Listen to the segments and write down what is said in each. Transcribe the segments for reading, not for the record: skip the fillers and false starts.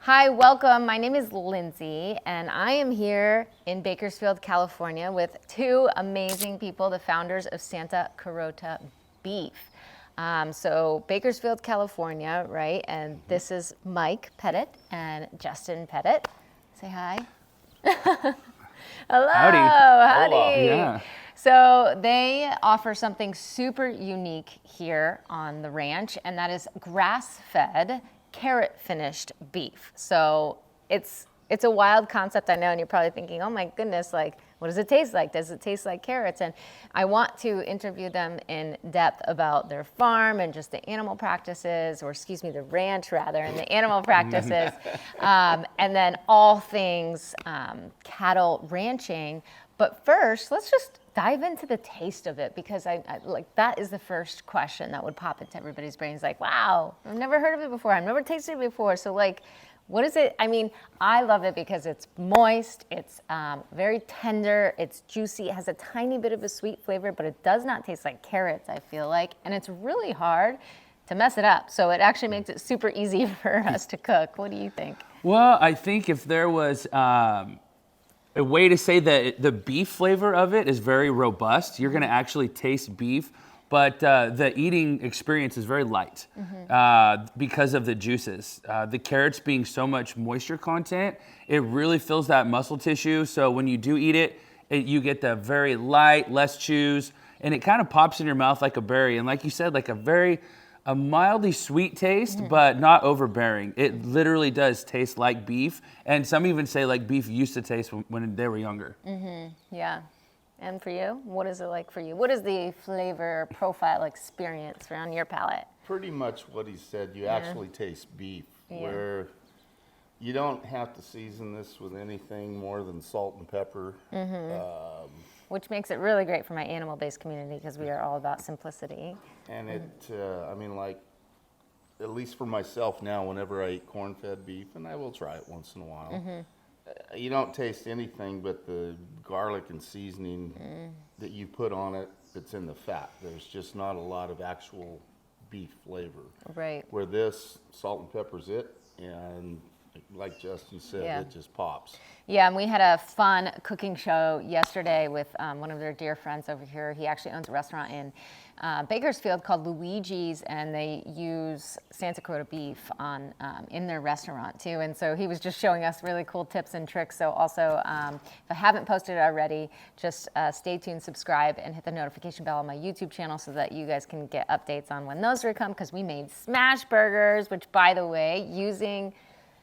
Hi, welcome. My name is Lindsay, and I am here in Bakersfield, California with two amazing people, the founders of Santa Carota Beef. So Bakersfield, California, right? And this is Mike Pettit and Justin Pettit. Say hi. Hello. Howdy. Howdy. Yeah. So they offer something super unique here on the ranch, and that is grass-fed, carrot-finished beef. So it's a wild concept, I know, and you're probably thinking, oh my goodness, like, what does it taste like? Does it taste like carrots? And I want to interview them in depth about their farm and just the animal practices, or excuse me, the ranch rather, and the animal practices, and then all things cattle ranching. But first, let's just dive into the taste of it, because I like that is the first question that would pop into everybody's brains. Like, wow, I've never heard of it before. I've never tasted it before. So like, what is it? I mean, I love it because it's moist, it's very tender, it's juicy, it has a tiny bit of a sweet flavor, but it does not taste like carrots, I feel like. And it's really hard to mess it up. So it actually makes it super easy for us to cook. What do you think? Well, I think if there was a way to say that the beef flavor of it is very robust, you're going to actually taste beef, but the eating experience is very light because of the juices. The carrots being so much moisture content, it really fills that muscle tissue. So when you do eat it, you get the very light, less chews, and it kind of pops in your mouth like a berry. And like you said, like a mildly sweet taste, but not overbearing. It literally does taste like beef, and some even say like beef used to taste when they were younger. Yeah. And for you, what is it like for you? What is the flavor profile experience around your palate? Pretty much what he said. You actually taste beef, where you don't have to season this with anything more than salt and pepper. Which makes it really great for my animal-based community, because we are all about simplicity. And I mean, like, at least for myself now, whenever I eat corn-fed beef, and I will try it once in a while, you don't taste anything but the garlic and seasoning that you put on it that's in the fat. There's just not a lot of actual beef flavor. Right. Where this, salt and pepper's it, and like Justin said, it just pops. Yeah, and we had a fun cooking show yesterday with one of their dear friends over here. He actually owns a restaurant in Bakersfield called Luigi's, and they use Santa Carota beef on in their restaurant too. And so he was just showing us really cool tips and tricks. So also, if I haven't posted it already, just stay tuned, subscribe, and hit the notification bell on my YouTube channel so that you guys can get updates on when those come, because we made smash burgers, which, by the way, using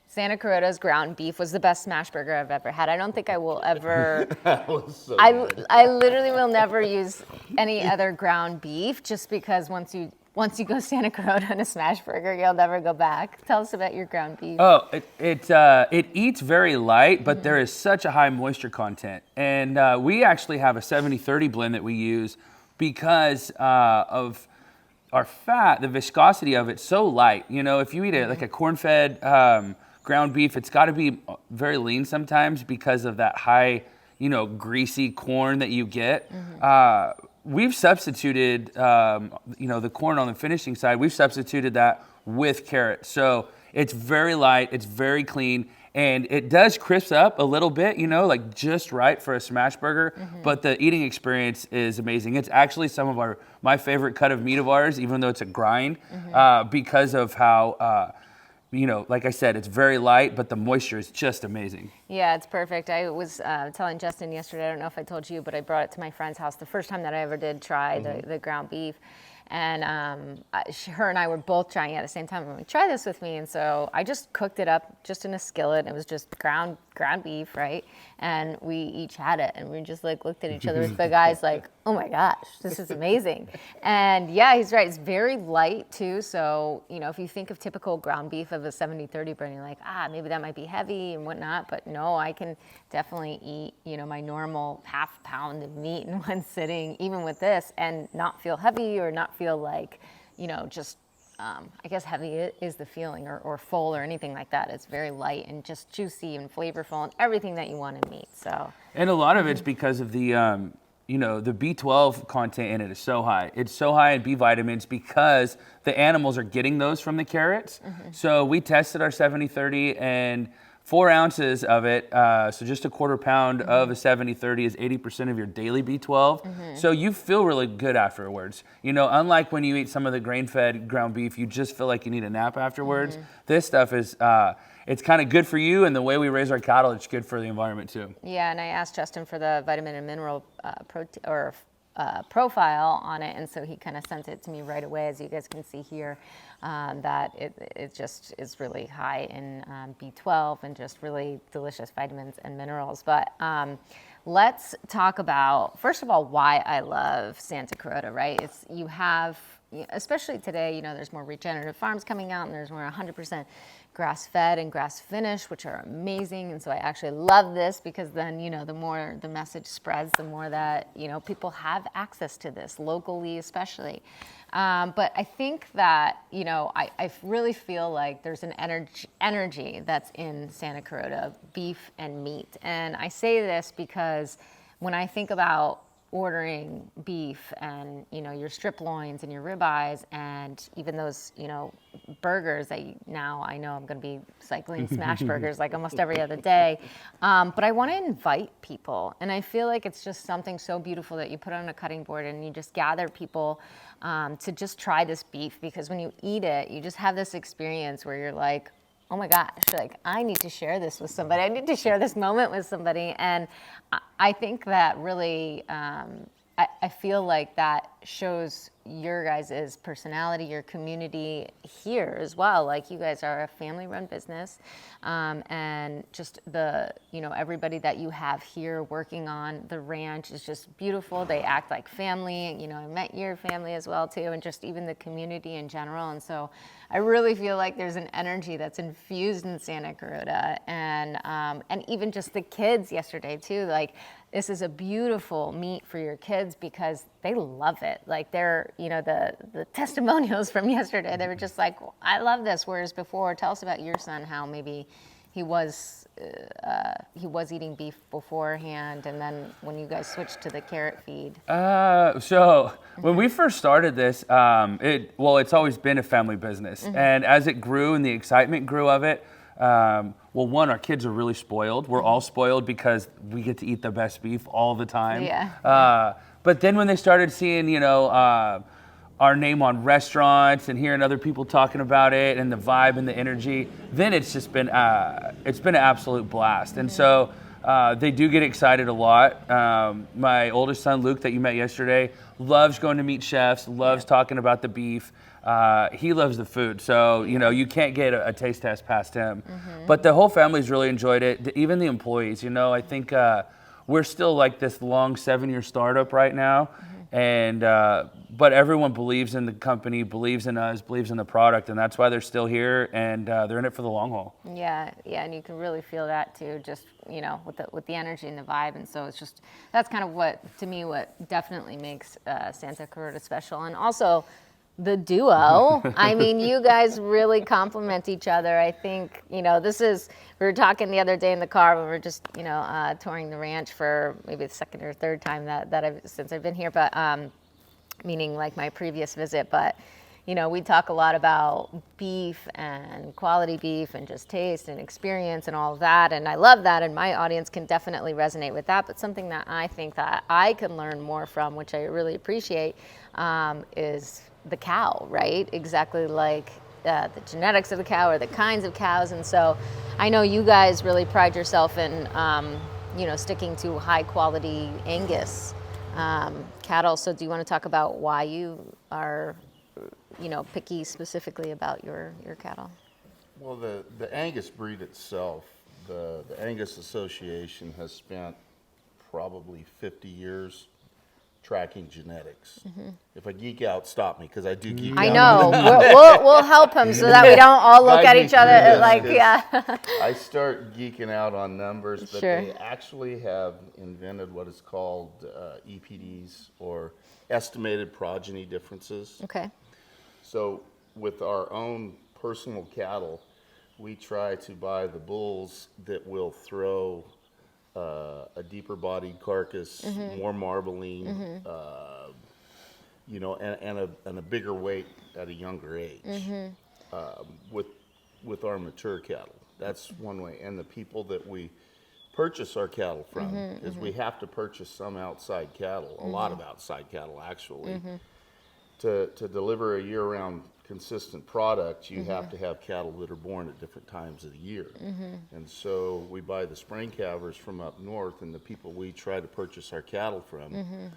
Santa Carota's ground beef was the best smash burger I've ever had. I don't think I will ever. That was so good. I literally will never use any other ground beef, just because once you go Santa Carota in a smash burger, you'll never go back. Tell us about your ground beef. Oh, it eats very light, but there is such a high moisture content. And we actually have a 70-30 blend that we use because of our fat, the viscosity of it's so light. You know, if you eat like a corn-fed ground beef, it's got to be very lean sometimes because of that high, greasy corn that you get. We've substituted, the corn on the finishing side, we've substituted that with carrot. So it's very light, it's very clean, and it does crisp up a little bit, like just right for a smash burger, but the eating experience is amazing. It's actually some of my favorite cut of meat of ours, even though it's a grind, because of how, like I said, it's very light, but the moisture is just amazing. Yeah, it's perfect. I was telling Justin yesterday, I don't know if I told you, but I brought it to my friend's house the first time that I ever did try the ground beef. And her and I were both trying it at the same time. I'm like, try this with me. And so I just cooked it up just in a skillet. It was just ground beef, right? And we each had it. And we just like looked at each other with big eyes like, oh my gosh, this is amazing. And yeah, he's right. It's very light too. So, if you think of typical ground beef of a 70-30 burn, you're like, maybe that might be heavy and whatnot. But no, I can definitely eat, my normal half pound of meat in one sitting, even with this, and not feel heavy or not feel like, just, I guess heavy is the feeling, or full or anything like that. It's very light and just juicy and flavorful and everything that you want in meat. So. And a lot of it's because of the the B12 content in it is so high. It's so high in B vitamins because the animals are getting those from the carrots. So we tested our 70-30 and 4 ounces of it, so just a quarter pound of a 70-30 is 80% of your daily B12. So you feel really good afterwards. Unlike when you eat some of the grain-fed ground beef, you just feel like you need a nap afterwards. This stuff is, it's kind of good for you, and the way we raise our cattle, it's good for the environment too. Yeah, and I asked Justin for the vitamin and mineral profile on it, and so he kind of sent it to me right away, as you guys can see here, that it just is really high in B12 and just really delicious vitamins and minerals. But let's talk about, first of all, why I love Santa Carota, right? You have, especially today, there's more regenerative farms coming out, and there's more 100% grass-fed and grass-finished, which are amazing. And so I actually love this because then, the more the message spreads, the more that, people have access to this, locally especially. But I think that, I really feel like there's an energy that's in Santa Carota beef and meat. And I say this because when I think about ordering beef and, your strip loins and your ribeyes and even those, burgers that now I know I'm going to be cycling smash burgers like almost every other day. But I want to invite people. And I feel like it's just something so beautiful that you put on a cutting board and you just gather people to just try this beef, because when you eat it, you just have this experience where you're like, oh my gosh, like I need to share this with somebody. I need to share this moment with somebody. And I think that really, I feel like that shows your guys' personality, your community here as well. Like you guys are a family-run business, and just the, everybody that you have here working on the ranch is just beautiful. They act like family. I met your family as well too, and just even the community in general. And so I really feel like there's an energy that's infused in Santa Carota, and even just the kids yesterday too. Like, this is a beautiful meat for your kids because they love it. Like they're, the testimonials from yesterday, they were just like, well, I love this. Whereas before, tell us about your son, how maybe he was eating beef beforehand, and then when you guys switched to the carrot feed. So when we first started this, it's always been a family business. And as it grew and the excitement grew of it, one, our kids are really spoiled. We're all spoiled because we get to eat the best beef all the time. Yeah. But then when they started seeing, our name on restaurants and hearing other people talking about it and the vibe and the energy, then it's just been, it's been an absolute blast. And so they do get excited a lot. My oldest son, Luke, that you met yesterday, loves going to meet chefs, loves talking about the beef. He loves the food, so you can't get a taste test past him. But the whole family's really enjoyed it. Even the employees, I think we're still like this long 7-year startup right now, and but everyone believes in the company, believes in us, believes in the product, and that's why they're still here, and they're in it for the long haul. Yeah, and you can really feel that too, just with the energy and the vibe. And so it's just, that's kind of what definitely makes Santa Carota special. And also the duo. I mean, you guys really complement each other. I think, we were talking the other day in the car when we were just, touring the ranch for maybe the second or third time since I've been here, but meaning like my previous visit. But, we talk a lot about beef and quality beef and just taste and experience and all of that. And I love that. And my audience can definitely resonate with that. But something that I think that I can learn more from, which I really appreciate, is the cow, right? Exactly like the genetics of the cow or the kinds of cows. And so I know you guys really pride yourself in, sticking to high quality Angus cattle. So do you want to talk about why you are, picky specifically about your cattle? Well, the Angus breed itself, the Angus Association has spent probably 50 years tracking genetics. If I geek out, stop me, because I do geek out. I know. we'll help him so that we don't all look at each other like, yeah. I start geeking out on numbers, but Sure. they actually have invented what is called EPDs, or estimated progeny differences. Okay. So with our own personal cattle, we try to buy the bulls that will throw a deeper bodied carcass, more marbling, you know, and a bigger weight at a younger age with our mature cattle. That's one way. And the people that we purchase our cattle from, is we have to purchase some outside cattle, a lot of outside cattle actually. To deliver a year-round consistent product, you have to have cattle that are born at different times of the year. And so we buy the spring calvers from up north, and the people we try to purchase our cattle from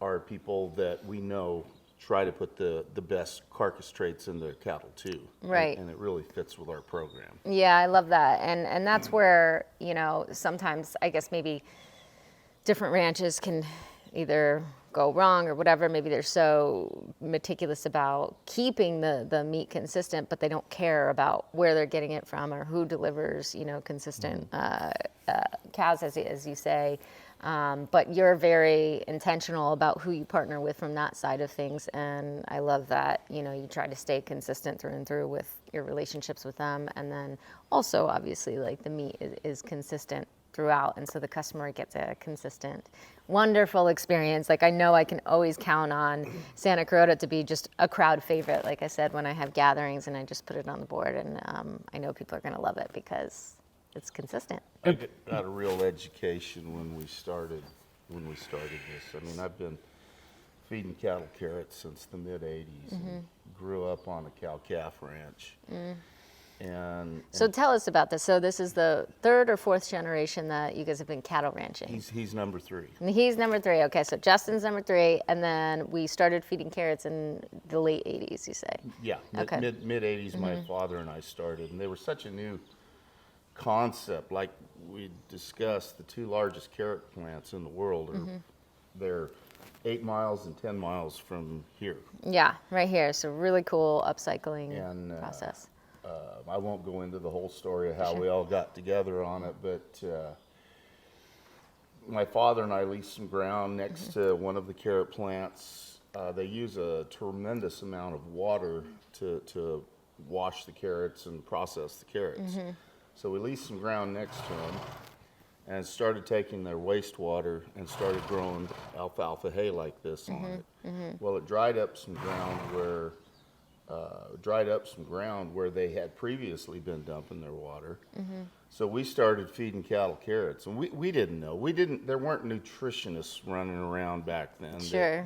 are people that we know try to put the best carcass traits in their cattle too. Right. And it really fits with our program. Yeah, I love that. And that's where, you know, sometimes I guess maybe different ranches can either go wrong or whatever. Maybe they're so meticulous about keeping the meat consistent, but they don't care about where they're getting it from or who delivers, you know, consistent cows, as you say. But you're very intentional about who you partner with from that side of things. And I love that, you know, you try to stay consistent through and through with your relationships with them. And then also, obviously, like the meat is consistent throughout. And so the customer gets a consistent, wonderful experience. Like I know I can always count on Santa Carota to be just a crowd favorite. Like I said, when I have gatherings and I just put it on the board, and I know people are going to love it because it's consistent. I got a real education when we started this. I mean, I've been feeding cattle carrots since the mid '80s and grew up on a cow-calf ranch. So tell us about this. So this is the third or fourth generation that you guys have been cattle ranching. He's number 3. And he's number 3. Okay, so Justin's number 3, and then we started feeding carrots in the late '80s, you say? Yeah, Okay. mid '80s. My father and I started, and they were such a new concept. Like we discussed, the 2 largest carrot plants in the world are they're 8 miles and 10 miles from here. Yeah, right here. So really cool upcycling And, process. I won't go into the whole story of how we all got together on it, but my father and I leased some ground next to one of the carrot plants. They use a tremendous amount of water to wash the carrots and process the carrots. So we leased some ground next to them and started taking their wastewater and started growing alfalfa hay like this on it. Well, it dried up some ground where they had previously been dumping their water. So we started feeding cattle carrots, and we didn't know. There weren't nutritionists running around back then. Sure.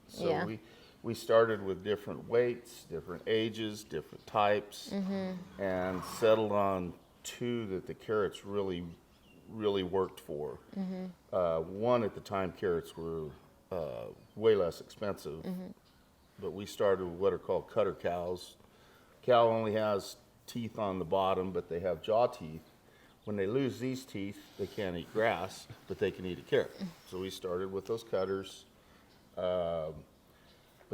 So we started with different weights, different ages, different types, and settled on 2 that the carrots really worked for. One, at the time, carrots were way less expensive. But we started with what are called cutter cows. Cow only has teeth on the bottom, but they have jaw teeth. When they lose these teeth, they can't eat grass, but they can eat a carrot. So we started with those cutters. But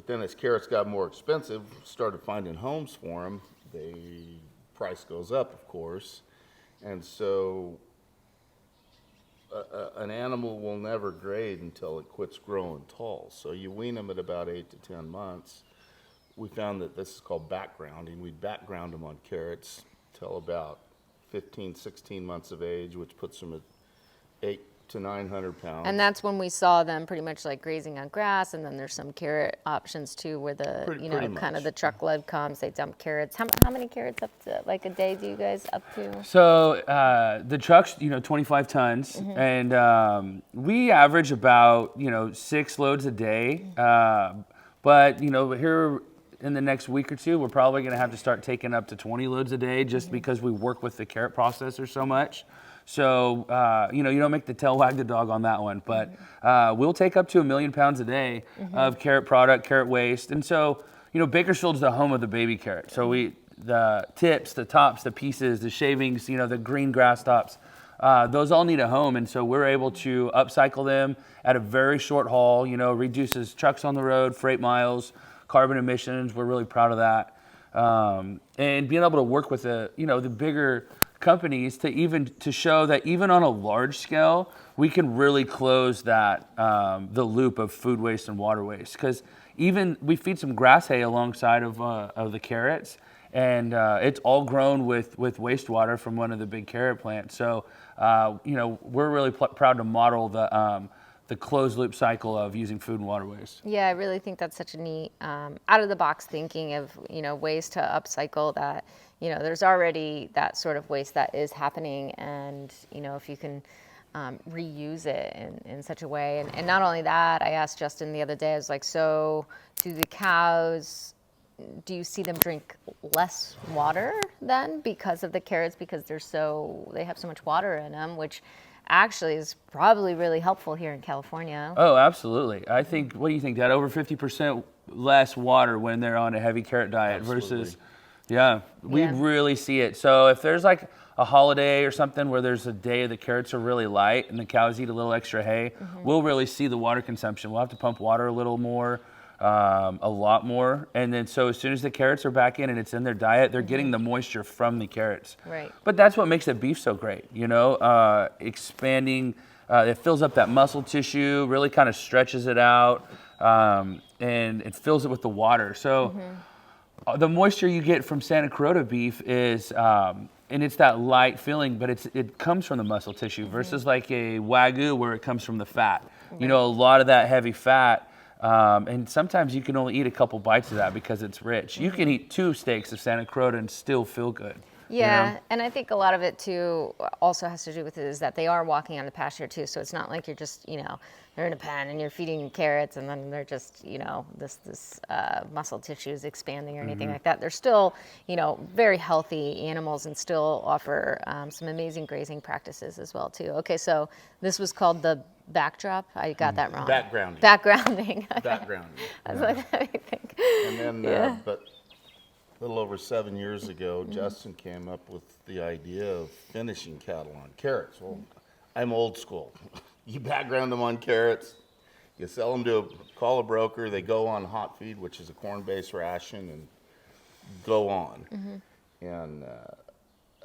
then as carrots got more expensive, started finding homes for them, price goes up, of course. And so an animal will never grade until it quits growing tall. So you wean them at about 8 to 10 months. We found that this is called backgrounding. We'd background them on carrots till about 15, 16 months of age, which puts them at 8 to 900 pounds. And that's when we saw them pretty much like grazing on grass, and then there's some carrot options too, where Pretty kind of much. the truckload comes, they dump carrots. How many carrots up to, like a day do you guys up to? So the truck's 25 tons, and we average about 6 loads a day. But here in the next week or 2, we're probably going to have to start taking up to 20 loads a day, just because we work with the carrot processor so much. So, you don't make the tail wag the dog on that one, but we'll take up to 1 million pounds a day of carrot product, carrot waste. And so, Bakersfield's the home of the baby carrot. So the tips, the tops, the pieces, the shavings, the green grass tops, those all need a home. And so we're able to upcycle them at a very short haul, reduces trucks on the road, freight miles, carbon emissions. We're really proud of that. And being able to work with the bigger companies to show that even on a large scale, we can really close that the loop of food waste and water waste. Because even we feed some grass hay alongside of the carrots, And it's all grown with wastewater from one of the big carrot plants. So, we're really proud to model the closed loop cycle of using food and water waste. Yeah, I really think that's such a neat out of the box thinking of, ways to upcycle that, there's already that sort of waste that is happening. And, if you can reuse it in such a way. And not only that, I asked Justin the other day, I was like, so do the cows, do you see them drink less water then because of the carrots, because they have so much water in them, which actually is probably really helpful here in California. Oh, absolutely. I think, what do you think, Dad? Over 50% less water when they're on a heavy carrot diet versus, we really see it. So if there's like a holiday or something where there's a day the carrots are really light and the cows eat a little extra hay, we'll really see the water consumption. We'll have to pump water a little more, a lot more. And then so as soon as the carrots are back in and it's in their diet, they're getting the moisture from the carrots. Right. But that's what makes the beef so great, expanding, it fills up that muscle tissue, really kind of stretches it out, and it fills it with the water. So the moisture you get from Santa Carota beef is, and it's that light feeling, but it comes from the muscle tissue versus like a Wagyu where it comes from the fat. Right. A lot of that heavy fat, and sometimes you can only eat a couple bites of that because it's rich. You can eat 2 steaks of Santa Carota and still feel good. Yeah, and I think a lot of it too also has to do with it is that they are walking on the pasture too. So it's not like you're just, they're in a pen and you're feeding carrots and then they're just, this muscle tissue is expanding or anything like that. They're still, very healthy animals and still offer some amazing grazing practices as well too. Okay, so this was called the backdrop. I got that wrong. Backgrounding. Backgrounding. Backgrounding. I was like, let me think. And then, but a little over 7 years ago, Justin came up with the idea of finishing cattle on carrots. Well, I'm old school. You background them on carrots, you sell them call a broker, they go on hot feed, which is a corn-based ration, and go on. And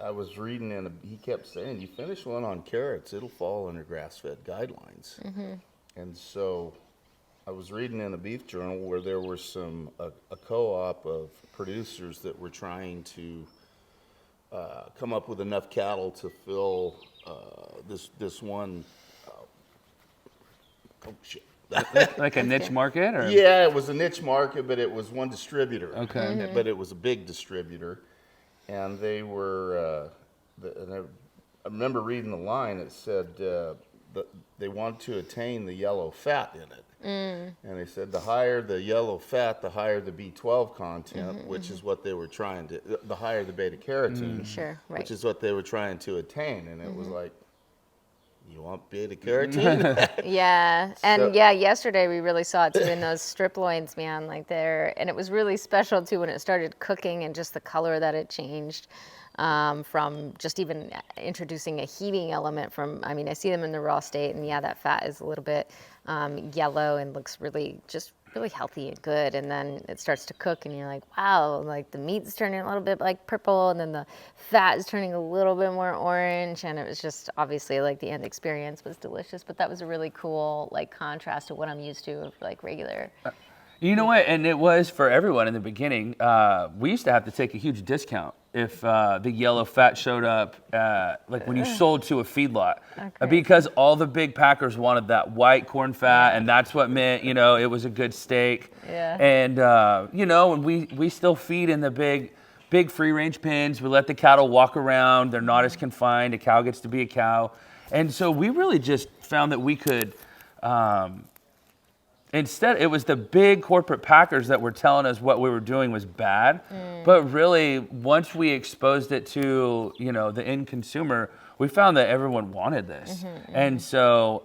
I was reading, he kept saying, you finish one on carrots, it'll fall under grass-fed guidelines. And so I was reading in a beef journal where there were a co-op of producers that were trying to come up with enough cattle to fill this one. Oh shit! Like a niche market, or Yeah, it was a niche market, but it was one distributor. Okay. But it was a big distributor, and they were. And I remember reading the line. It said that they want to attain the yellow fat in it. And they said the higher the yellow fat, the higher the B12 content, which is what they were trying to, the higher the beta carotene, Sure, right. which is what they were trying to attain. And it was like, you want beta carotene? Yeah, and yesterday we really saw it too in those strip loins, man, like and it was really special too when it started cooking and just the color that it changed. From just even introducing a heating element I see them in the raw state and that fat is a little bit yellow and looks really healthy and good. And then it starts to cook and you're like, wow, like the meat's turning a little bit like purple and then the fat is turning a little bit more orange. And it was just obviously like the end experience was delicious, but that was a really cool like contrast to what I'm used to of like regular. You know what? And it was for everyone in the beginning. We used to have to take a huge discount if the yellow fat showed up, like when you sold to a feedlot, because all the big packers wanted that white corn fat, and that's what meant, it was a good steak. Yeah. And, and we still feed in the big free range pens. We let the cattle walk around. They're not as confined. A cow gets to be a cow. And so we really just found that we could, instead, it was the big corporate packers that were telling us what we were doing was bad. But really, once we exposed it to, the end consumer, we found that everyone wanted this. And so,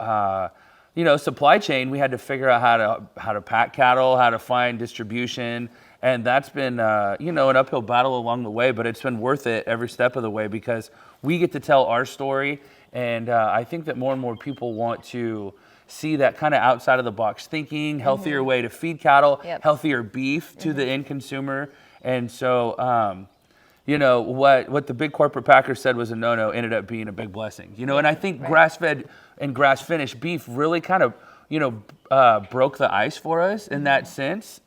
supply chain, we had to figure out how to pack cattle, how to find distribution. And that's been, an uphill battle along the way, but it's been worth it every step of the way because we get to tell our story. And I think that more and more people want to see that kind of outside of the box thinking, healthier way to feed cattle, healthier beef to the end consumer. And so, what the big corporate packers said was a no-no ended up being a big blessing. And I think grass-fed and grass-finished beef really kind of, broke the ice for us in that sense.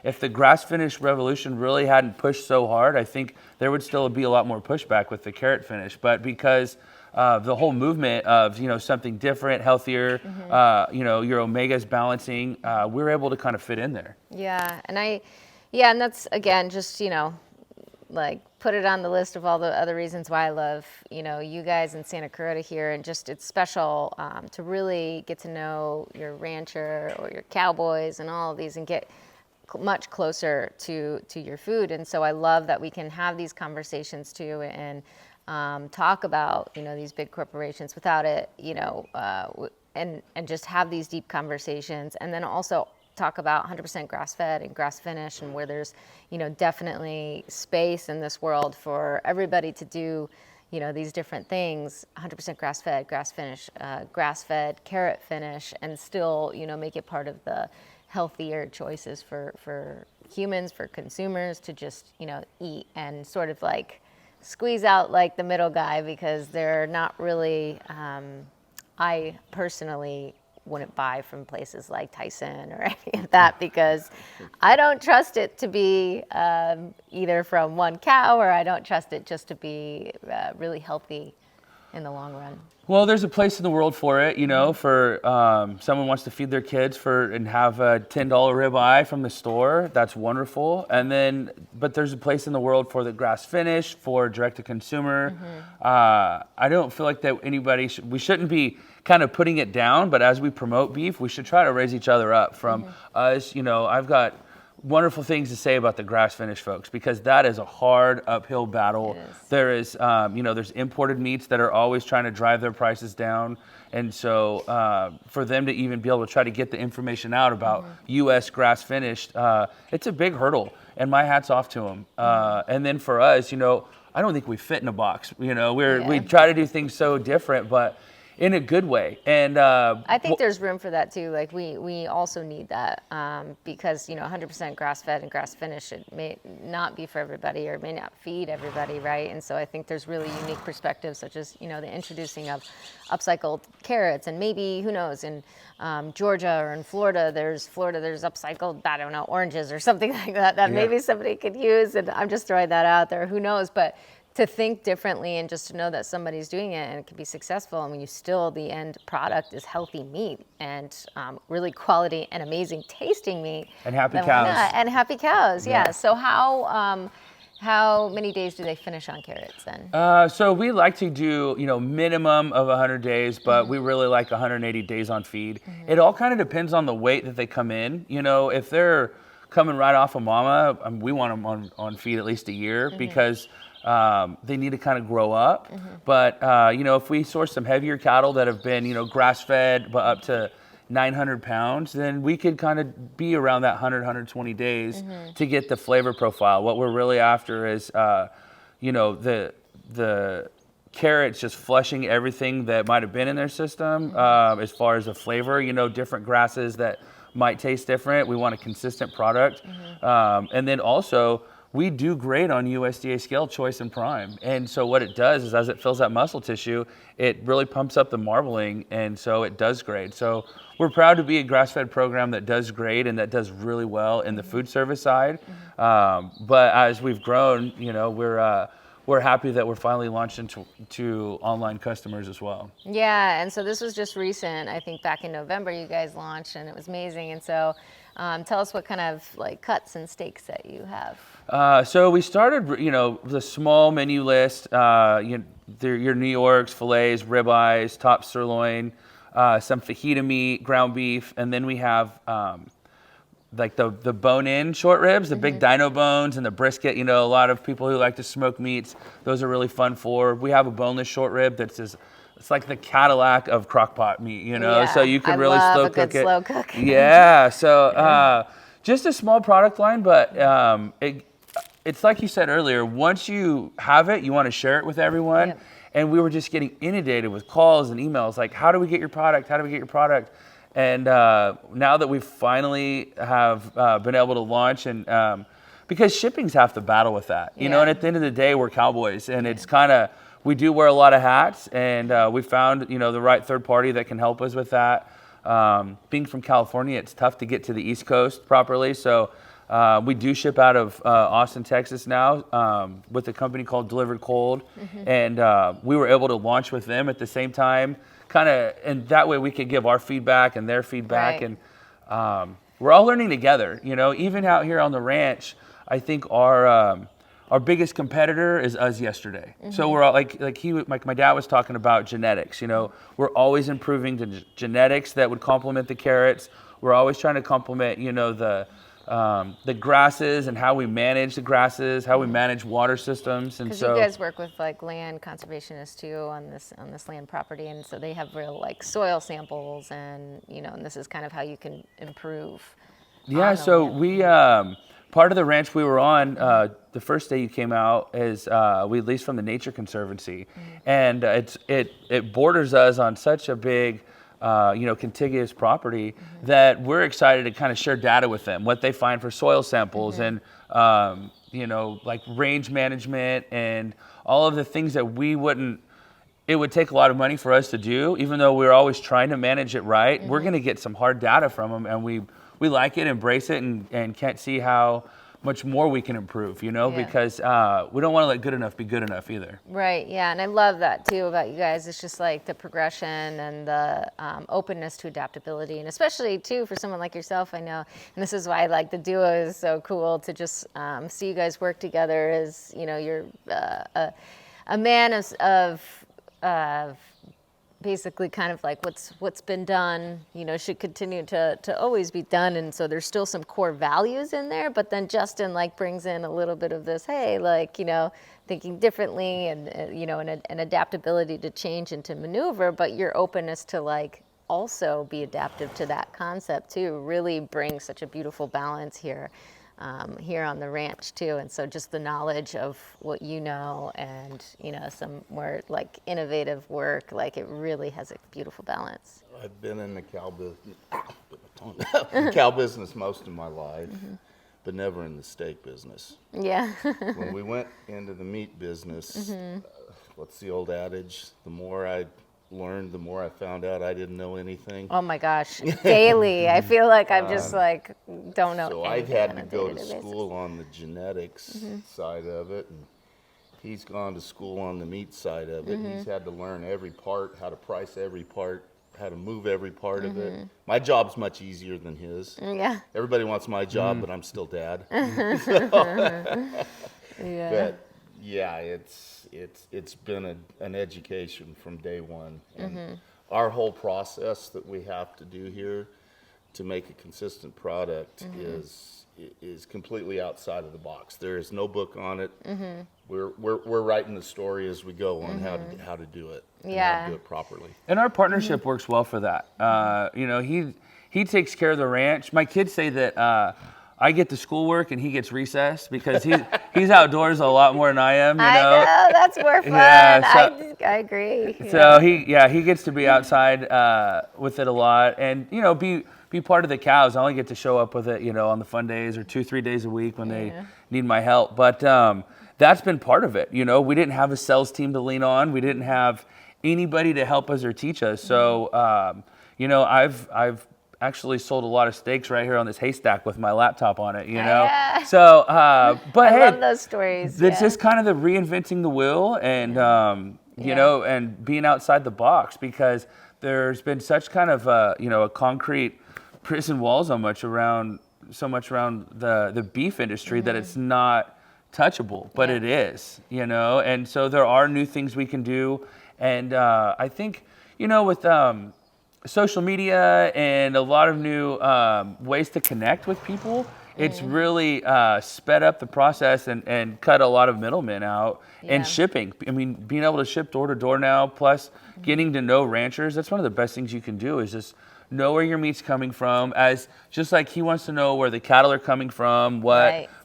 if the grass finish revolution really hadn't pushed so hard, I think there would still be a lot more pushback with the carrot finish. But because the whole movement of, something different, healthier, your omegas balancing, we're able to kind of fit in there. Yeah, and that's, again, just, like put it on the list of all the other reasons why I love, you guys in Santa Carota here. And just, it's special to really get to know your rancher or your cowboys and all of these and get much closer to your food. And so I love that we can have these conversations too and talk about, these big corporations without it, and just have these deep conversations. And then also talk about 100% grass-fed and grass-finished, and where there's, definitely space in this world for everybody to do, these different things. 100% grass-fed, grass-finished, grass-fed, carrot finish, and still, make it part of the healthier choices for humans, for consumers to just, eat and sort of like squeeze out like the middle guy, because they're not really, I personally wouldn't buy from places like Tyson or any of that, because I don't trust it to be either from one cow, or I don't trust it just to be really healthy in the long run. Well, there's a place in the world for it, for someone wants to feed their kids and have a $10 ribeye from the store. That's wonderful. And then, but there's a place in the world for the grass finish, for direct to consumer. I don't feel like that we shouldn't be kind of putting it down, but as we promote beef, we should try to raise each other up from us. I've got wonderful things to say about the grass finish folks, because that is a hard uphill battle. There is, there's imported meats that are always trying to drive their prices down. And so for them to even be able to try to get the information out about U.S. grass finished, it's a big hurdle, and my hat's off to them. And then for us, I don't think we fit in a box. We try to do things so different, but in a good way. And I think there's room for that too. Like we also need that because 100% grass-fed and grass-finished, it may not be for everybody, or it may not feed everybody, right? And so I think there's really unique perspectives, such as the introducing of upcycled carrots, and maybe, who knows, in Georgia or in Florida there's upcycled, I don't know, oranges or something like that maybe somebody could use. And I'm just throwing that out there. Who knows? But to think differently, and just to know that somebody's doing it and it can be successful, and when the end product is healthy meat and really quality and amazing tasting meat. And happy cows. And happy cows, yeah. So how many days do they finish on carrots then? So we like to do, minimum of 100 days, but we really like 180 days on feed. It all kind of depends on the weight that they come in. If they're coming right off of mama, we want them on feed at least a year, because they need to kind of grow up. But, if we source some heavier cattle that have been, grass-fed, but up to 900 pounds, then we could kind of be around that 120 days to get the flavor profile. What we're really after is, the carrots just flushing everything that might have been in their system as far as the flavor, different grasses that might taste different. We want a consistent product. And then also, we do great on USDA scale, choice and prime. And so what it does is, as it fills that muscle tissue, it really pumps up the marbling, and so it does great. So we're proud to be a grass-fed program that does great and that does really well in the food service side. But as we've grown, we're happy that we're finally launched into online customers as well. Yeah, and so this was just recent. I think back in November you guys launched, and it was amazing. And so tell us what kind of cuts and steaks that you have. So we started, with a small menu list. Your New Yorks, fillets, ribeyes, top sirloin, some fajita meat, ground beef, and then we have the bone-in short ribs, the big dino bones, and the brisket. A lot of people who like to smoke meats, those are really fun for. We have a boneless short rib that's it's like the Cadillac of crock-pot meat, so you can really slow cook it. Slow cook. Yeah, so just a small product line, but it's like you said earlier, once you have it, you want to share it with everyone. Yep. And we were just getting inundated with calls and emails like, how do we get your product? How do we get your product? And now that we finally have been able to launch, and because shipping's half the battle with that, and at the end of the day, we're cowboys, and it's kind of, we do wear a lot of hats, and we found, the right third party that can help us with that. Being from California, it's tough to get to the East Coast properly, so We do ship out of Austin, Texas now with a company called Delivered Cold. And we were able to launch with them at the same time, and that way we could give our feedback and their feedback. Right. And we're all learning together, even out here on the ranch. I think our biggest competitor is us yesterday. So we're all like my dad was talking about genetics. We're always improving the genetics that would complement the carrots. We're always trying to complement, the grasses and how we manage the grasses, how we manage water systems. And Because so you guys work with like land conservationists too on this land property, and so they have real like soil samples, and and this is kind of how you can improve. yeah, so we part of the ranch we were on the first day you came out is we leased from the Nature Conservancy, and it borders us on such a big contiguous property that we're excited to kind of share data with them, what they find for soil samples and like range management and all of the things that it would take a lot of money for us to do, even though we're always trying to manage it right. We're going to get some hard data from them, and we like it, embrace it, and can't see how much more we can improve, because we don't want to let good enough be good enough either. Right, yeah, and I love that too about you guys. It's just like the progression and the openness to adaptability, and especially too for someone like yourself, I know, and this is why like the duo is so cool to just see you guys work together as, you're a man of basically kind of like what's been done, should continue to always be done. And so there's still some core values in there, but then Justin like brings in a little bit of this, hey, like, thinking differently and, an adaptability to change and to maneuver, but your openness to like also be adaptive to that concept too really brings such a beautiful balance here. Here on the ranch too, and so just the knowledge of what and some more like innovative work, like it really has a beautiful balance. I've been in the cow business most of my life, but never in the steak business. Yeah. When we went into the meat business, what's the old adage? The more I learned, the more I found out I didn't know anything. Oh my gosh, daily. I feel like I'm just like don't know. So I've had to go to school on the genetics side of it, and he's gone to school on the meat side of it. He's had to learn every part, how to price every part, how to move every part of it. My job's much easier than his. Yeah. Everybody wants my job, but I'm still dad. Yeah. But yeah, it's been an education from day one, and our whole process that we have to do here to make a consistent product is completely outside of the box. There is no book on it. We're writing the story as we go on how to do it, and how to do it properly. And our partnership works well for that. He takes care of the ranch. My kids say that I get to schoolwork and he gets recess because he's outdoors a lot more than I am. I know, that's more fun. Yeah, I agree. So he gets to be outside with it a lot, and be part of the cows. I only get to show up with it, on the fun days or 2-3 days a week when they need my help. But that's been part of it. We didn't have a sales team to lean on. We didn't have anybody to help us or teach us. So I've actually sold a lot of steaks right here on this haystack with my laptop on it, Yeah. So, but I hey, love those stories. it's just kind of the reinventing the wheel and, and being outside the box, because there's been such kind of, a concrete prison wall so much around the beef industry that it's not touchable, but it is, and so there are new things we can do. And I think, with social media and a lot of new ways to connect with people, it's really sped up the process and cut a lot of middlemen out. And shipping. I mean, being able to ship door to door now, plus getting to know ranchers, that's one of the best things you can do, is just know where your meat's coming from, as just like he wants to know where the cattle are coming from,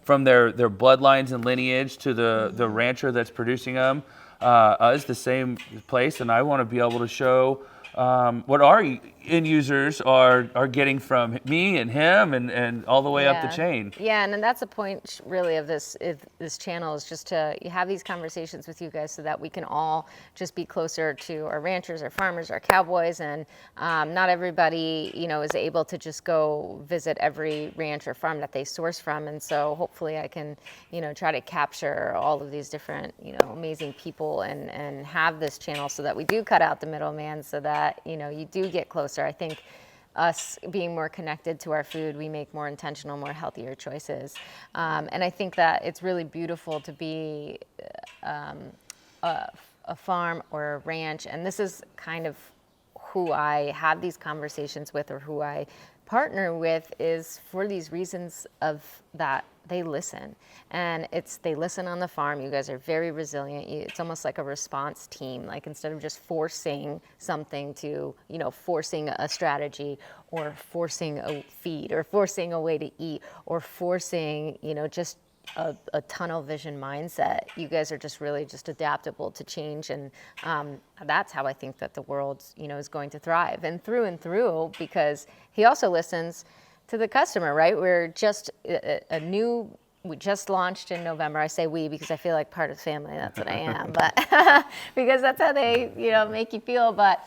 from their bloodlines and lineage to the rancher that's producing them. Us, the same place, and I want to be able to show what our end users are getting from me and him and all the way up the chain. Yeah, and that's the point really of this channel, is just to have these conversations with you guys so that we can all just be closer to our ranchers, our farmers, our cowboys, and not everybody, is able to just go visit every ranch or farm that they source from. And so hopefully I can, try to capture all of these different, amazing people and have this channel so that we do cut out the middleman, so that, you do get closer. I think us being more connected to our food, we make more intentional, more healthier choices. And I think that it's really beautiful to be a farm or a ranch. And this is kind of who I have these conversations with, or who I partner with, is for these reasons of that they listen. And they listen on the farm. You guys are very resilient. It's almost like a response team. Like, instead of just forcing something to, forcing a strategy, or forcing a feed, or forcing a way to eat, or forcing, just a tunnel vision mindset. You guys are just really just adaptable to change. And that's how I think that the world, is going to thrive. And through, because he also listens to the customer, right? We're just we just launched in November. I say we because I feel like part of the family. That's what I am, but because that's how they, make you feel. But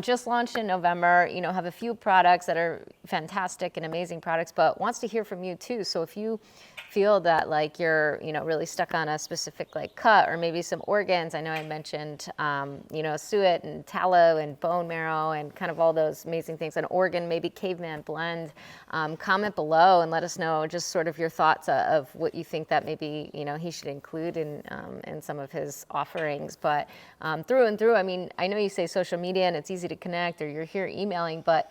just launched in November. Have a few products that are fantastic and amazing products, but wants to hear from you too. So if you feel that like you're, really stuck on a specific like cut, or maybe some organs. I know I mentioned, suet and tallow and bone marrow and kind of all those amazing things. An organ, maybe caveman blend. Comment below and let us know just sort of your thoughts of what you think that maybe, he should include in some of his offerings. But through and through, I mean, I know you say social media and it's easy to connect, or you're here emailing, but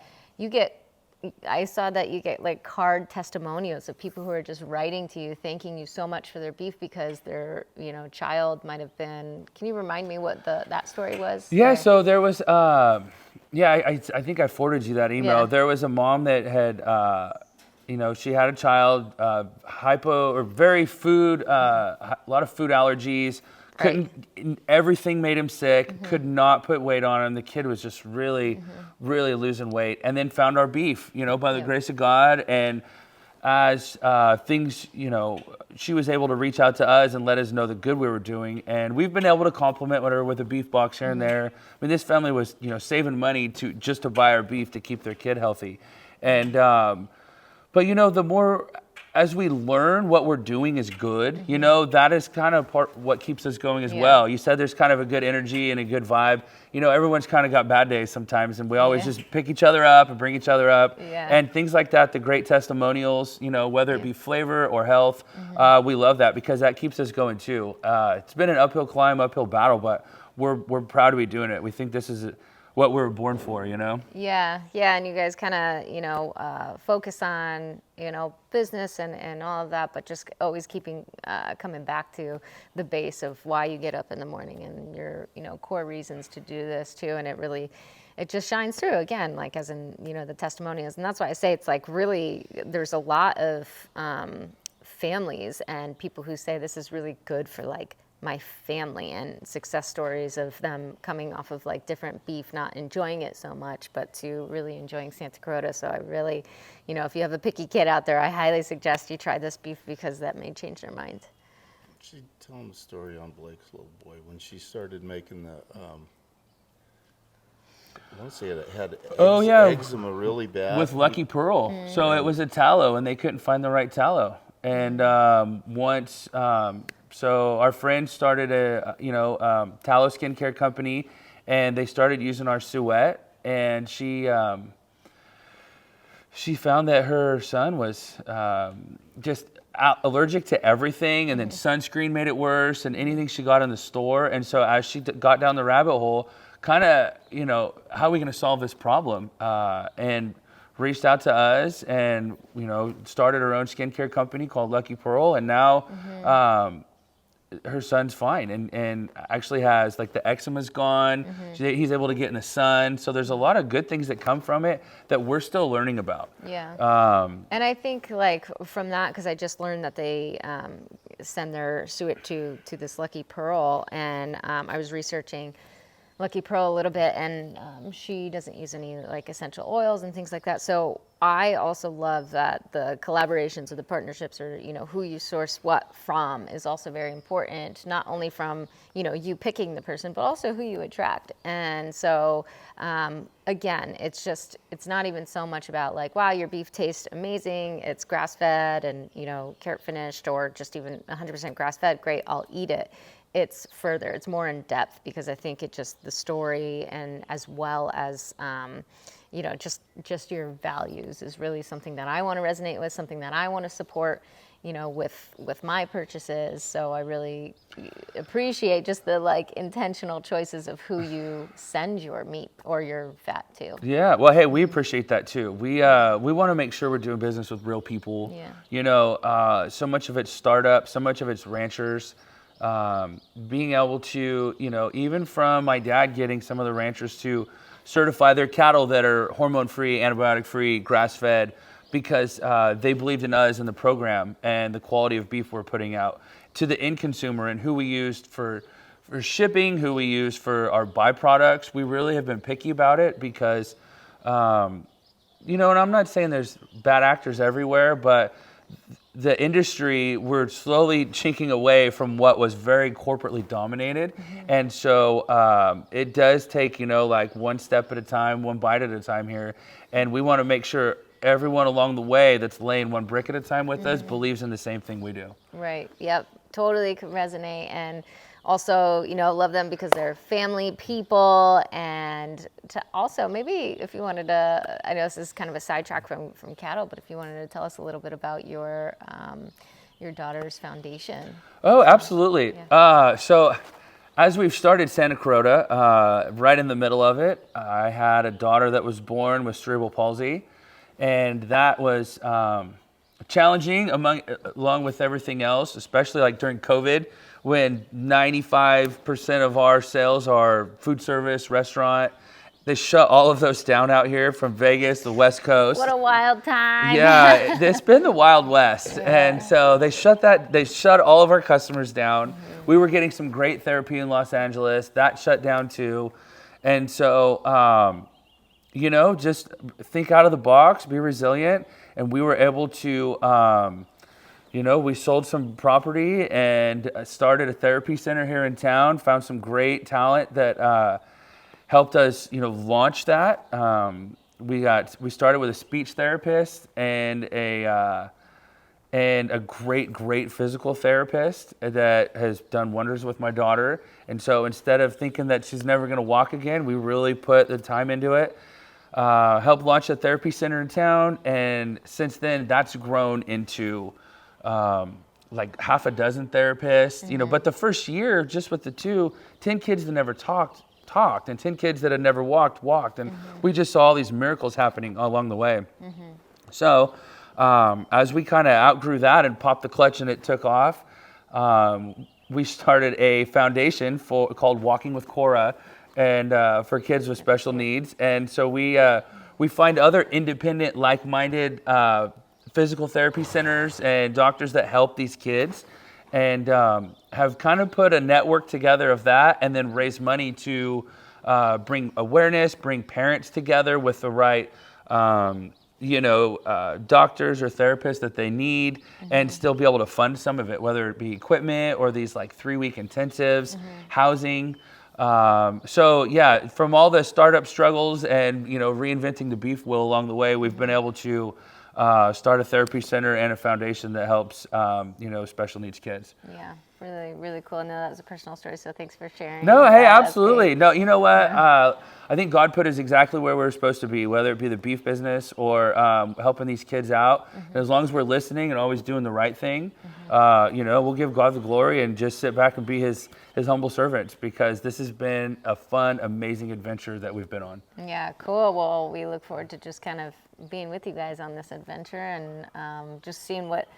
I saw that you get like card testimonials of people who are just writing to you, thanking you so much for their beef because their, child might have been. Can you remind me what that story was? Yeah, so there was, I think I forwarded you that email. Yeah. There was a mom that had, she had a child, hypo or very food, a lot of food allergies. Everything made him sick, could not put weight on him. The kid was just really losing weight, and then found our beef, by the grace of God. And as things, she was able to reach out to us and let us know the good we were doing. And we've been able to compliment her with a beef box here and there. I mean, this family was, saving money to buy our beef to keep their kid healthy. And, but the more, as we learn what we're doing is good, that is kind of what keeps us going as well. You said there's kind of a good energy and a good vibe. Everyone's kind of got bad days sometimes, and we always just pick each other up and bring each other up. And things like that, the great testimonials, whether it be flavor or health, we love that because that keeps us going too. It's been an uphill climb, uphill battle, but we're proud to be doing it. We think this is what we were born for, Yeah, and you guys kind of, focus on, business and all of that, but just always keeping, coming back to the base of why you get up in the morning and your, core reasons to do this too. And it just shines through again, like as in, the testimonials. And that's why I say it's like really, there's a lot of families and people who say this is really good for like my family, and success stories of them coming off of like different beef, not enjoying it so much, but to really enjoying Santa Carota. So I really, if you have a picky kid out there, I highly suggest you try this beef because that may change their mind. She tell him a story on Blake's little boy when she started making the, I want to say it had eczema really bad. With Lucky Pearl. So it was a tallow, and they couldn't find the right tallow. And once... So our friend started a, tallow skincare company, and they started using our suet, and she found that her son was just allergic to everything, and then sunscreen made it worse, and anything she got in the store. And so as she got down the rabbit hole, kind of, how are we going to solve this problem? And reached out to us and, started her own skincare company called Lucky Pearl. And now her son's fine and actually has like the eczema's gone. He's able to get in the sun. So there's a lot of good things that come from it that we're still learning about. Yeah. And I think like from that, because I just learned that they send their suet to this Lucky Pearl, and I was researching Lucky Pro a little bit, and she doesn't use any like essential oils and things like that. So I also love that the collaborations or the partnerships, or who you source what from, is also very important. Not only from you picking the person, but also who you attract. And so again, it's not even so much about like, wow, your beef tastes amazing, it's grass fed and carrot finished, or just even 100% grass fed. Great, I'll eat it. It's further, it's more in depth, because I think the story, and as well as just your values, is really something that I want to resonate with, something that I want to support with my purchases. So I really appreciate just the like intentional choices of who you send your meat or your fat to. Yeah, well, hey, we appreciate that too. We want to make sure we're doing business with real people. Yeah. So much of it's startup, so much of it's ranchers. Being able to, even from my dad getting some of the ranchers to certify their cattle that are hormone-free, antibiotic-free, grass-fed, because they believed in us and the program and the quality of beef we're putting out, to the end consumer and who we used for shipping, who we use for our byproducts. We really have been picky about it because, and I'm not saying there's bad actors everywhere, but the industry, we're slowly chinking away from what was very corporately dominated. Mm-hmm. And so it does take, like one step at a time, one bite at a time here. And we want to make sure everyone along the way that's laying one brick at a time with us believes in the same thing we do. Right. Yep. Totally can resonate. And also, love them because they're family people. And to also, maybe if you wanted to, I know this is kind of a sidetrack from cattle, but if you wanted to tell us a little bit about your daughter's foundation. Oh, absolutely. Yeah. So as we've started Santa Carota, right in the middle of it, I had a daughter that was born with cerebral palsy. And that was challenging along with everything else, especially like during COVID, when 95% of our sales are food service, restaurant. They shut all of those down out here from Vegas, the West Coast. What a wild time. Yeah, it's been the Wild West. Yeah. And so they shut all of our customers down. Mm-hmm. We were getting some great therapy in Los Angeles. That shut down too. And so, just think out of the box, be resilient. And we were able to, we sold some property and started a therapy center here in town, found some great talent that helped us, launch that. We started with a speech therapist and a great physical therapist that has done wonders with my daughter. And so instead of thinking that she's never going to walk again, we really put the time into it. Helped launch a therapy center in town, and since then that's grown into like half a dozen therapists. Mm-hmm. But the first year, just with the 10 kids that never talked, and 10 kids that had never walked, and we just saw all these miracles happening along the way. Mm-hmm. So as we kind of outgrew that and popped the clutch and it took off, we started a foundation called Walking with Cora, and for kids with special needs. And so we find other independent, like-minded physical therapy centers and doctors that help these kids, and have kind of put a network together of that, and then raise money to bring awareness, bring parents together with the right doctors or therapists that they need, and still be able to fund some of it, whether it be equipment or these like 3-week intensives, housing. So yeah, from all the startup struggles and, reinventing the beef wheel along the way, we've been able to start a therapy center and a foundation that helps, special needs kids. Yeah, really, really cool. I know that was a personal story, so thanks for sharing. No, hey, absolutely. No, you know what? Yeah. I think God put us exactly where we're supposed to be, whether it be the beef business or helping these kids out. And as long as we're listening and always doing the right thing, we'll give God the glory and just sit back and be his humble servants, because this has been a fun, amazing adventure that we've been on. Yeah, cool. Well, we look forward to just kind of being with you guys on this adventure, and just seeing what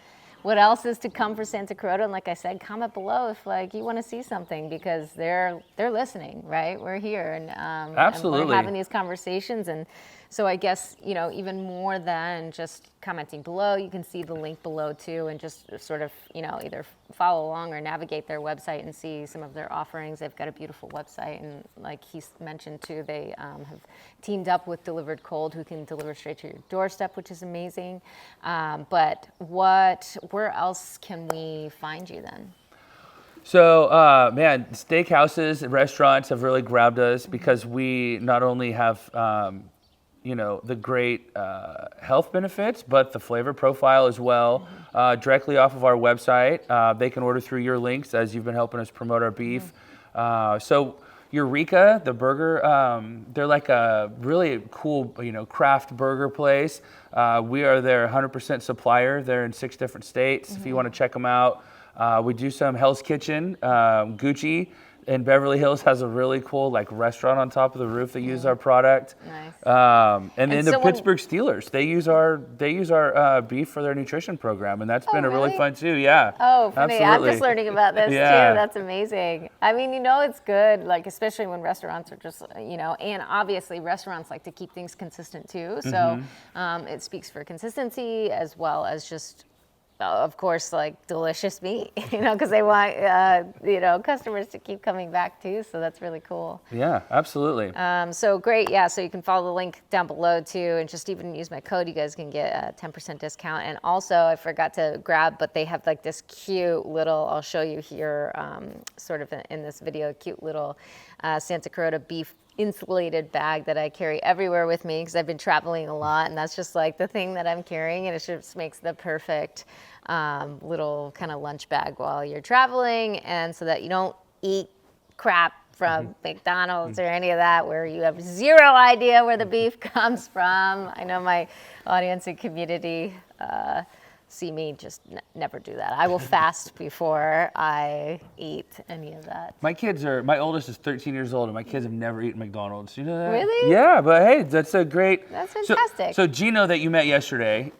else is to come for Santa Carota. And like I said, comment below if you want to see something, because they're listening, right? We're here, and absolutely, and we're having these conversations, and So I guess, even more than just commenting below, you can see the link below too, and just sort of, either follow along or navigate their website and see some of their offerings. They've got a beautiful website, and like he mentioned too, they have teamed up with Delivered Cold, who can deliver straight to your doorstep, which is amazing. But where else can we find you then? So, steakhouses and restaurants have really grabbed us because we not only have, the great health benefits, but the flavor profile as well, directly off of our website. They can order through your links as you've been helping us promote our beef. So Eureka, the burger, they're like a really cool, craft burger place. We are their 100% supplier. They're in 6 different states. If you want to check them out. We do some Hell's Kitchen. Gucci in Beverly Hills has a really cool restaurant on top of the roof that uses our product. Nice. And then the Pittsburgh Steelers, they use our beef for their nutrition program, and that's been really fun too. Yeah. Oh, funny. Absolutely. I'm just learning about this too. That's amazing. I mean, it's good, especially when restaurants are just, and obviously restaurants like to keep things consistent too. So it speaks for consistency as well as just, of course, delicious meat, because they want, customers to keep coming back too. So that's really cool. Yeah, absolutely. So great. Yeah. So you can follow the link down below too, and just even use my code. You guys can get a 10% discount. And also I forgot to grab, but they have this cute little, I'll show you here, sort of in this video, cute little Santa Carota Beef insulated bag that I carry everywhere with me because I've been traveling a lot, and that's just the thing that I'm carrying, and it just makes the perfect little kind of lunch bag while you're traveling, and so that you don't eat crap from McDonald's or any of that where you have zero idea where the beef comes from. I know my audience and community see me just never do that. I will fast before I eat any of that. My oldest is 13 years old, and my kids have never eaten McDonald's. You know that? Really? Yeah, but hey, that's fantastic. So Gino that you met yesterday,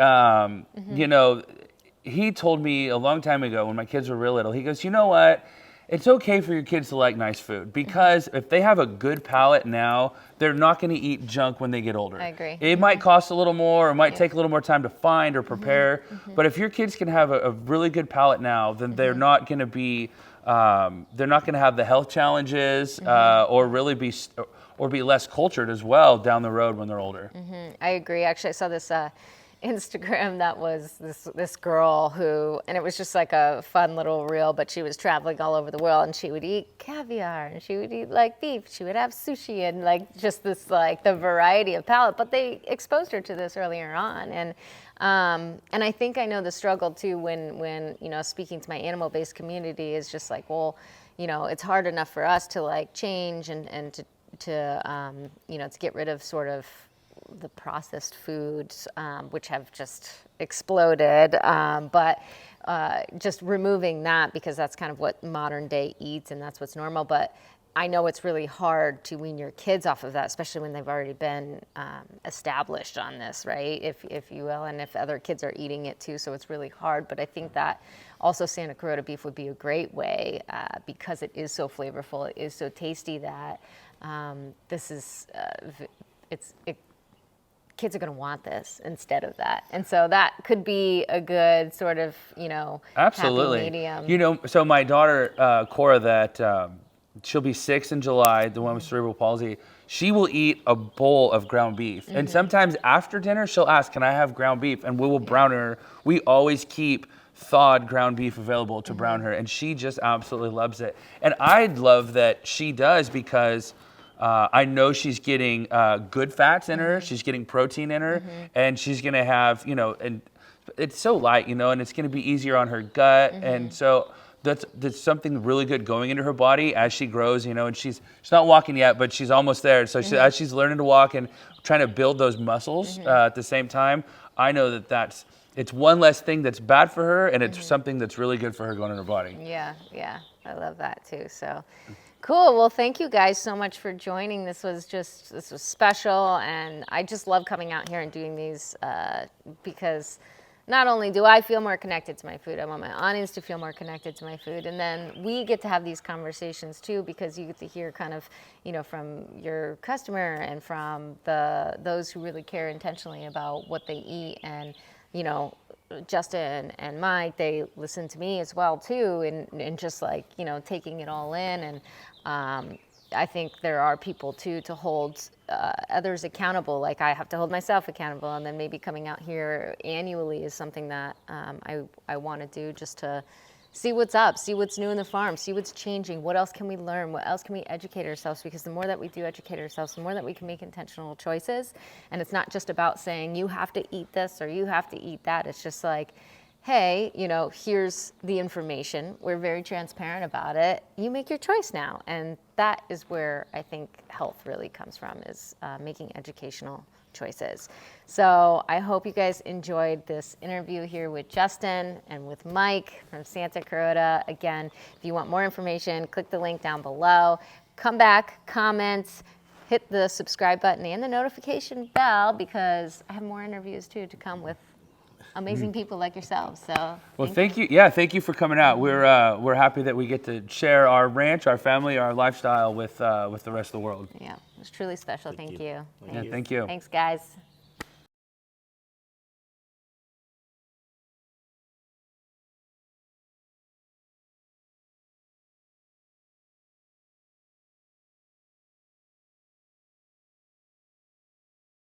he told me a long time ago when my kids were real little, he goes, you know what? It's okay for your kids to like nice food because if they have a good palate now, they're not going to eat junk when they get older. I agree. It might cost a little more, or might take a little more time to find or prepare. But if your kids can have a really good palate now, then they're not going to be, they're not going to have the health challenges or really be less cultured as well down the road when they're older. I agree. Actually, I saw this Instagram that was this girl who, and it was just a fun little reel, but she was traveling all over the world, and she would eat caviar, and she would eat beef, she would have sushi, and just this the variety of palate. But they exposed her to this earlier on, and I think I know the struggle too when speaking to my animal-based community is just it's hard enough for us to change and to get rid of sort of the processed foods, which have just exploded, but just removing that, because that's kind of what modern day eats and that's what's normal. But I know it's really hard to wean your kids off of that, especially when they've already been established on this, right? If you will, and if other kids are eating it too, so it's really hard. But I think that also Santa Carota Beef would be a great way, because it is so flavorful, it is so tasty, that this is, kids are going to want this instead of that. And so that could be a good sort of, absolutely. happy medium. So my daughter, Cora, that she'll be 6 in July, the one with cerebral palsy, she will eat a bowl of ground beef. And sometimes after dinner, she'll ask, can I have ground beef? And we will brown her. We always keep thawed ground beef available to brown her. And she just absolutely loves it. And I love that she does, because I know she's getting good fats in her, she's getting protein in her, and she's going to have, and it's so light, and it's going to be easier on her gut. And so that's something really good going into her body as she grows, and she's not walking yet, but she's almost there. So as she's learning to walk and trying to build those muscles at the same time, I know it's one less thing that's bad for her, and it's something that's really good for her going in her body. Yeah, I love that too. So cool. Well, thank you guys so much for joining. This was special, and I just love coming out here and doing these because not only do I feel more connected to my food, I want my audience to feel more connected to my food. And then we get to have these conversations too, because you get to hear kind of, you know, from your customer and from those who really care intentionally about what they eat. And, you know, Justin and Mike, they listen to me as well too, and just like, you know, taking it all in. And I think there are people too to hold others accountable. Like I have to hold myself accountable, and then maybe coming out here annually is something that I want to do, just to see what's up, see what's new in the farm, see what's changing. What else can we learn? What else can we educate ourselves? Because the more that we do educate ourselves, the more that we can make intentional choices. And it's not just about saying you have to eat this or you have to eat that. It's just like, hey, you know, here's the information. We're very transparent about it. You make your choice now. And that is where I think health really comes from, is making educational choices. So I hope you guys enjoyed this interview here with Justin and with Mike from Santa Carota. Again, if you want more information, click the link down below. Come back, comment, hit the subscribe button and the notification bell, because I have more interviews too to come with amazing people like yourselves. So thank you. Yeah, thank you for coming out. We're happy that we get to share our ranch, our family, our lifestyle with the rest of the world. Yeah, it was truly special. Thank you. Thank you. Thanks, guys.